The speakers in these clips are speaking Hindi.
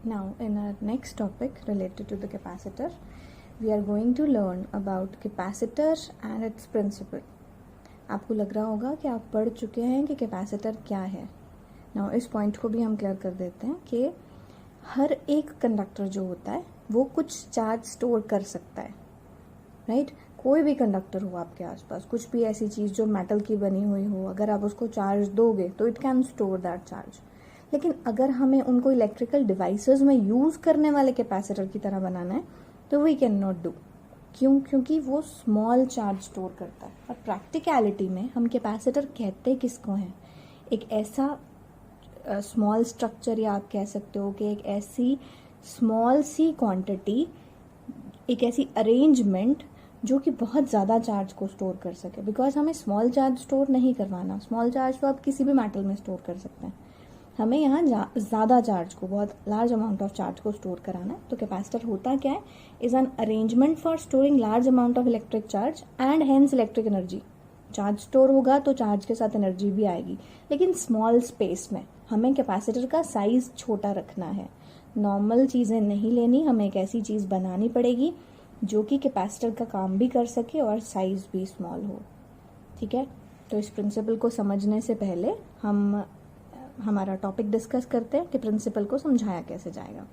Now, in our next topic related to the capacitor, we are going to learn about capacitor and its principle. आपको लग रहा होगा कि आप पढ़ चुके हैं कि कैपेसिटर क्या है. नाउ इस पॉइंट को भी हम क्लियर कर देते हैं कि हर एक कंडक्टर जो होता है वो कुछ चार्ज स्टोर कर सकता है, राइट? कोई भी कंडक्टर हो आपके आसपास, कुछ भी ऐसी चीज़ जो मेटल की बनी हुई हो, अगर आप उसको चार्ज दोगे तो it can store that charge. लेकिन अगर हमें उनको इलेक्ट्रिकल डिवाइसेस में यूज़ करने वाले कैपेसिटर की तरह बनाना है तो वी कैन नॉट डू. क्यों? क्योंकि वो स्मॉल चार्ज स्टोर करता है. और प्रैक्टिकलिटी में हम कैपेसिटर कहते किसको हैं? एक ऐसा स्मॉल स्ट्रक्चर, या आप कह सकते हो कि एक ऐसी स्मॉल सी क्वांटिटी, एक ऐसी अरेंजमेंट जो कि बहुत ज़्यादा चार्ज को स्टोर कर सके. बिकॉज हमें स्मॉल चार्ज स्टोर नहीं करवाना. स्मॉल चार्ज तो आप किसी भी मेटल में स्टोर कर सकते हैं. हमें यहाँ ज़्यादा चार्ज को, बहुत लार्ज अमाउंट ऑफ चार्ज को स्टोर कराना है. तो कैपेसिटर होता क्या है? Is an arrangement for storing large amount of electric charge and hence electric energy. Charge store होगा तो चार्ज के साथ एनर्जी भी आएगी, लेकिन स्मॉल स्पेस में. हमें कैपेसिटर का साइज छोटा रखना है. नॉर्मल चीज़ें नहीं लेनी, हमें एक ऐसी चीज़ बनानी पड़ेगी जो कि कैपेसिटर का काम भी कर सके और साइज भी स्मॉल हो. ठीक है? तो इस प्रिंसिपल को समझने से पहले हम हमारा टॉपिक डिस्कस करते हैं कि प्रिंसिपल को समझाया कैसे जाएगा.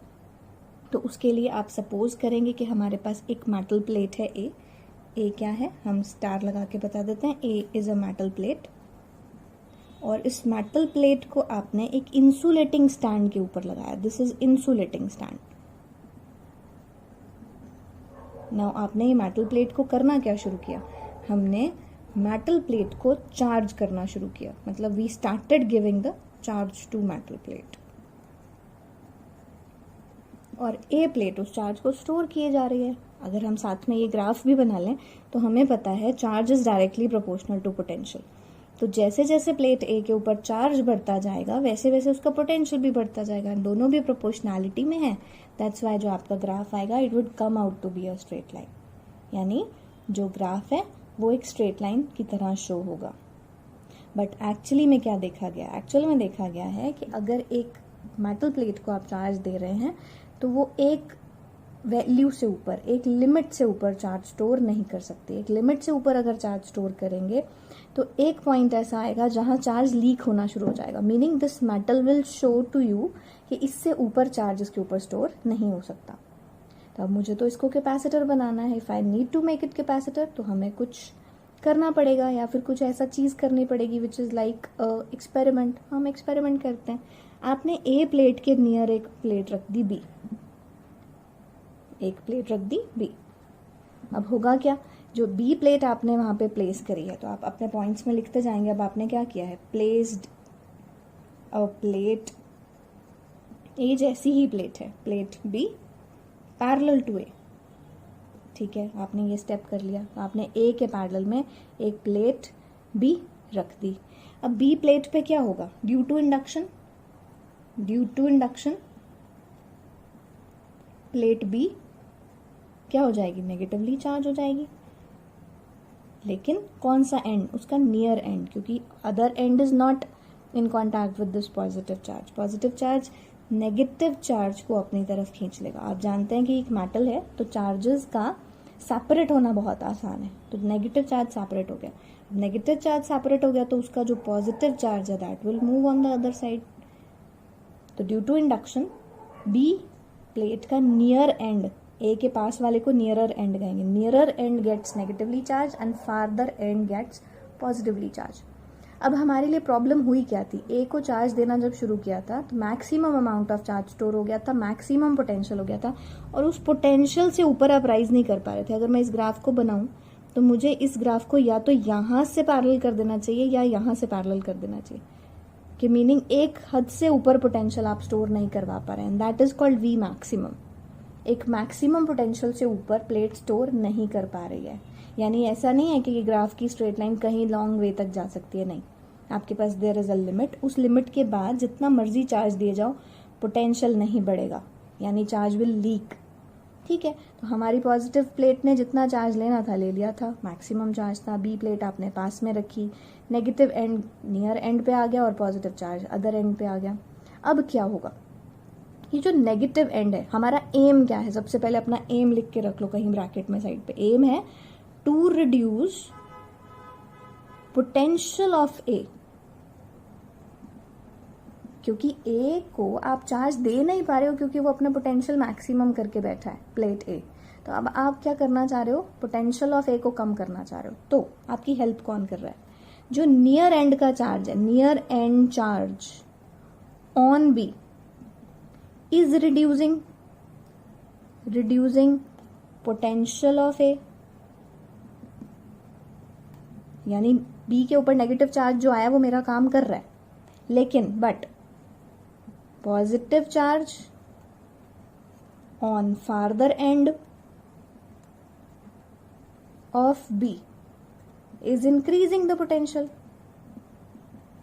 तो उसके लिए आप सपोज करेंगे कि हमारे पास एक मेटल प्लेट है ए. ए क्या है? हम स्टार लगा के बता देते हैं. ए इज अ मेटल प्लेट. और इस मेटल प्लेट को आपने एक इंसुलेटिंग स्टैंड के ऊपर लगाया. This is insulating stand. Now आपने ये मेटल प्लेट को करना क्या शुरू किया? हमने मेटल प्लेट को चार्ज करना शुरू किया. मतलब we started giving the charge to metal plate. और ए प्लेट उस चार्ज को स्टोर किए जा रही है. अगर हम साथ में ये ग्राफ भी बना लें तो हमें पता है charge is directly proportional to potential. तो जैसे जैसे प्लेट ए के ऊपर चार्ज बढ़ता जाएगा वैसे वैसे उसका पोटेंशियल भी बढ़ता जाएगा. दोनों भी प्रोपोर्शनैलिटी में है. दैट्स वाई जो आपका ग्राफ आएगा it would come out to be a straight line. यानी जो ग्राफ है वो एक स्ट्रेट लाइन की तरह शो होगा. बट एक्चुअली में क्या देखा गया? एक्चुअली में देखा गया है कि अगर एक मेटल प्लेट को आप चार्ज दे रहे हैं तो वो एक वैल्यू से ऊपर, एक लिमिट से ऊपर चार्ज स्टोर नहीं कर सकती. एक लिमिट से ऊपर अगर चार्ज स्टोर करेंगे तो एक पॉइंट ऐसा आएगा जहां चार्ज लीक होना शुरू हो जाएगा. Meaning this metal will show to you कि इससे ऊपर चार्ज इसके ऊपर स्टोर नहीं हो सकता. तो अब मुझे तो इसको कैपेसिटर बनाना है. If I need to make it capacitor तो हमें कुछ करना पड़ेगा या फिर कुछ ऐसा चीज़ करनी पड़ेगी विच इज़ लाइक एक्सपेरिमेंट. हम एक्सपेरिमेंट करते हैं. आपने ए प्लेट के नियर एक प्लेट रख दी बी. एक प्लेट रख दी बी. अब होगा क्या? जो बी प्लेट आपने वहां पे प्लेस करी है, तो आप अपने पॉइंट्स में लिखते जाएंगे. अब आपने क्या किया है? प्लेस्ड अ प्लेट ए जैसी ही प्लेट है, प्लेट बी पैरेलल टू ए. ठीक है, आपने ये स्टेप कर लिया. आपने ए के पैरेलल में एक प्लेट बी रख दी. अब बी प्लेट पे क्या होगा? Due to induction plate B क्या हो जाएगी? नेगेटिवली चार्ज हो जाएगी. लेकिन कौन सा एंड? उसका नियर एंड, क्योंकि other and is not in contact with this positive charge. Positive charge negative charge को अपनी तरफ खींच लेगा. आप जानते हैं कि एक मेटल है तो चार्जेस का सेपरेट होना बहुत आसान है. तो नेगेटिव चार्ज सेपरेट हो गया. नेगेटिव चार्ज सेपरेट हो गया तो उसका जो पॉजिटिव चार्ज है that will move on the other side. तो due to induction B plate का नियर एंड, ए के पास वाले को नियरर एंड कहेंगे. Nearer end gets negatively charge and farther end gets positively charge. अब हमारे लिए प्रॉब्लम हुई क्या थी? ए को चार्ज देना जब शुरू किया था तो maximum amount of charge store हो गया था, मैक्सिमम पोटेंशियल हो गया था, और उस पोटेंशियल से ऊपर आप राइज नहीं कर पा रहे थे. अगर मैं इस ग्राफ को बनाऊं तो मुझे इस ग्राफ को या तो यहां से पैरेलल कर देना चाहिए या यहां से पैरेलल कर देना चाहिए. कि मीनिंग एक हद से ऊपर पोटेंशियल आप स्टोर नहीं करवा पा रहे हैं. That is called V maximum. एक मैक्सिमम पोटेंशियल से ऊपर प्लेट स्टोर नहीं कर पा रही है. यानी ऐसा नहीं है कि ये ग्राफ की स्ट्रेट लाइन कहीं लॉन्ग वे तक जा सकती है. नहीं, आपके पास देयर इज अ लिमिट. उस लिमिट के बाद जितना मर्जी चार्ज दिए जाओ पोटेंशियल नहीं बढ़ेगा, यानी चार्ज विल लीक. ठीक है, तो हमारी पॉजिटिव प्लेट ने जितना चार्ज लेना था ले लिया था, मैक्सिमम चार्ज था. बी प्लेट आपने पास में रखी, नेगेटिव एंड नियर एंड पे आ गया और पॉजिटिव चार्ज अदर एंड पे आ गया. अब क्या होगा? ये जो नेगेटिव एंड है, हमारा एम क्या है, सबसे पहले अपना एम लिख के रख लो कहीं ब्रैकेट में साइड पे। एम है टू रिड्यूस पोटेंशियल ऑफ ए, क्योंकि ए को आप चार्ज दे नहीं पा रहे हो क्योंकि वो अपना पोटेंशियल मैक्सिमम करके बैठा है प्लेट ए। तो अब आप क्या करना चाह रहे हो, पोटेंशियल ऑफ ए को कम करना चाह रहे हो। तो आपकी हेल्प कौन कर रहा है, जो नियर एंड का चार्ज है, near end charge on B is reducing potential of A, यानी बी के ऊपर नेगेटिव चार्ज जो आया वो मेरा काम कर रहा है, लेकिन but positive charge on farther end of B is increasing the potential,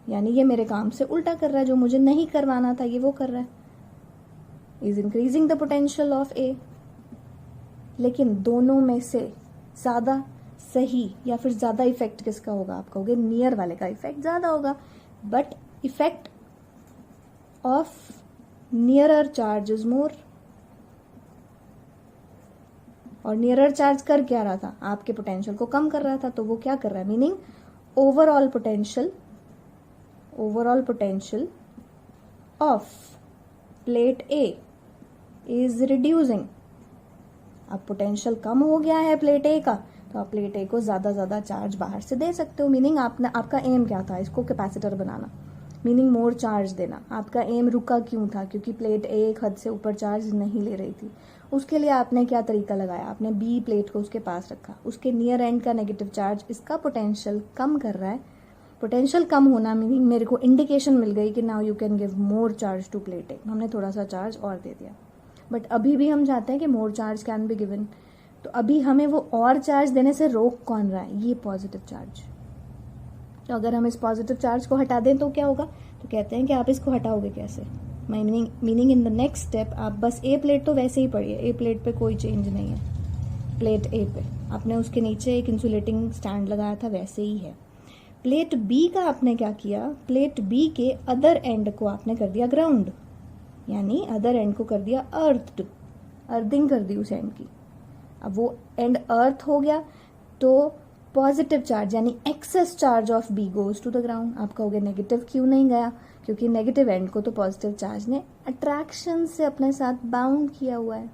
यानी ये मेरे काम से उल्टा कर रहा है, जो मुझे नहीं करवाना था ये वो कर रहा है, is increasing the potential of A. लेकिन दोनों में से ज्यादा सही या फिर ज्यादा इफेक्ट किसका होगा, आप कहोगे नियर वाले का इफेक्ट ज्यादा होगा, but effect of nearer charge is more. और नियरर चार्ज कर क्या रहा था, आपके पोटेंशियल को कम कर रहा था, तो वो क्या कर रहा है, meaning overall potential of plate A is reducing. अब पोटेंशियल कम हो गया है प्लेट ए का, तो आप प्लेट ए को ज्यादा चार्ज बाहर से दे सकते हो। मीनिंग आपका एम क्या था, इसको कैपेसिटर बनाना, मीनिंग मोर चार्ज देना। आपका एम रुका क्यों था, क्योंकि प्लेट ए एक हद से ऊपर चार्ज नहीं ले रही थी। उसके लिए आपने क्या तरीका लगाया, आपने बी प्लेट को उसके पास रखा, उसके नियर एंड का नेगेटिव चार्ज इसका पोटेंशियल कम कर रहा है। पोटेंशियल कम होना मीनिंग मेरे को इंडिकेशन मिल गई कि now you can give more charge to plate A, हमने थोड़ा सा चार्ज और दे दिया। बट अभी भी हम चाहते हैं कि मोर चार्ज कैन बी गिवन, तो अभी हमें वो और चार्ज देने से रोक कौन रहा है, ये पॉजिटिव चार्ज। तो अगर हम इस पॉजिटिव चार्ज को हटा दें तो क्या होगा, तो कहते हैं कि आप इसको हटाओगे कैसे, meaning in the next step आप बस ए प्लेट तो वैसे ही पढ़िए, ए प्लेट पे कोई चेंज नहीं है। प्लेट ए पे आपने उसके नीचे एक इंसुलेटिंग स्टैंड लगाया था, वैसे ही है। प्लेट बी का आपने क्या किया, प्लेट बी के अदर एंड को आपने कर दिया ग्राउंड, यानी अदर एंड को कर दिया अर्थिंग कर दी उस एंड की। अब वो एंड अर्थ हो गया तो पॉजिटिव चार्ज यानी excess charge of B goes to the ground. आप कहोगे नेगेटिव क्यों नहीं गया, क्योंकि नेगेटिव एंड को तो पॉजिटिव चार्ज ने अट्रैक्शन से अपने साथ बाउंड किया हुआ है।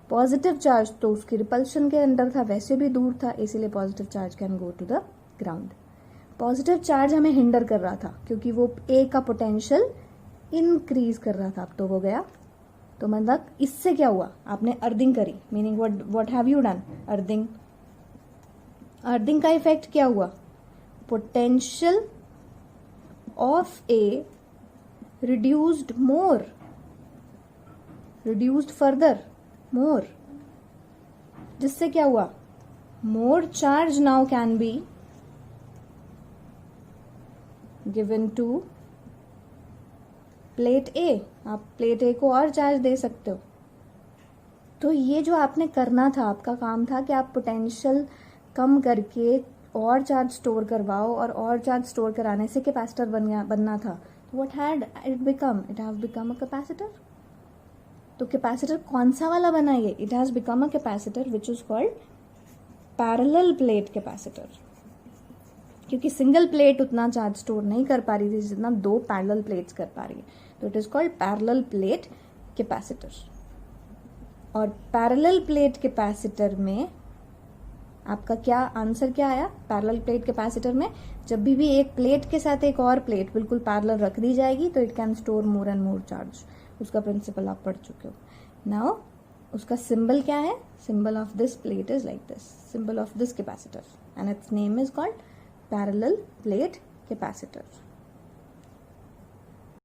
पॉजिटिव चार्ज तो उसकी रिपल्शन के अंदर था, वैसे भी दूर था, इसीलिए positive charge can go to the ground. Positive charge हमें हिंडर कर रहा था क्योंकि वो ए का पोटेंशियल इंक्रीज कर रहा था, अब तो वो गया। तो मतलब इससे क्या हुआ, आपने अर्थिंग करी, meaning what have you done, earthing का इफेक्ट क्या हुआ, potential of A reduced further more, जिससे क्या हुआ, more charge now can be given to plate A. आप प्लेट ए को और चार्ज दे सकते हो। तो ये जो आपने करना था, आपका काम था कि आप पोटेंशियल कम करके और चार्ज स्टोर करवाओ, और चार्ज स्टोर कराने से कैपेसिटर बनना था। What had it become, it have become a capacitor. तो कैपेसिटर कौन सा वाला बना ये, it has become a capacitor which is called parallel plate capacitor, क्योंकि सिंगल प्लेट उतना चार्ज स्टोर नहीं कर पा रही थी जितना दो पैरेलल प्लेट्स कर पा रही है। तो it is called parallel plate capacitor. और पैरेलल प्लेट कैपेसिटर में आपका क्या आंसर क्या आया, पैरेलल प्लेट कैपेसिटर में जब भी एक प्लेट के साथ एक और प्लेट बिल्कुल पैरेलल रख दी जाएगी तो it can store more and more charge. उसका प्रिंसिपल आप पढ़ चुके हो। नाउ उसका सिंबल क्या है, symbol of this plate is like this, symbol of this capacitor, and it's name is called parallel plate capacitor.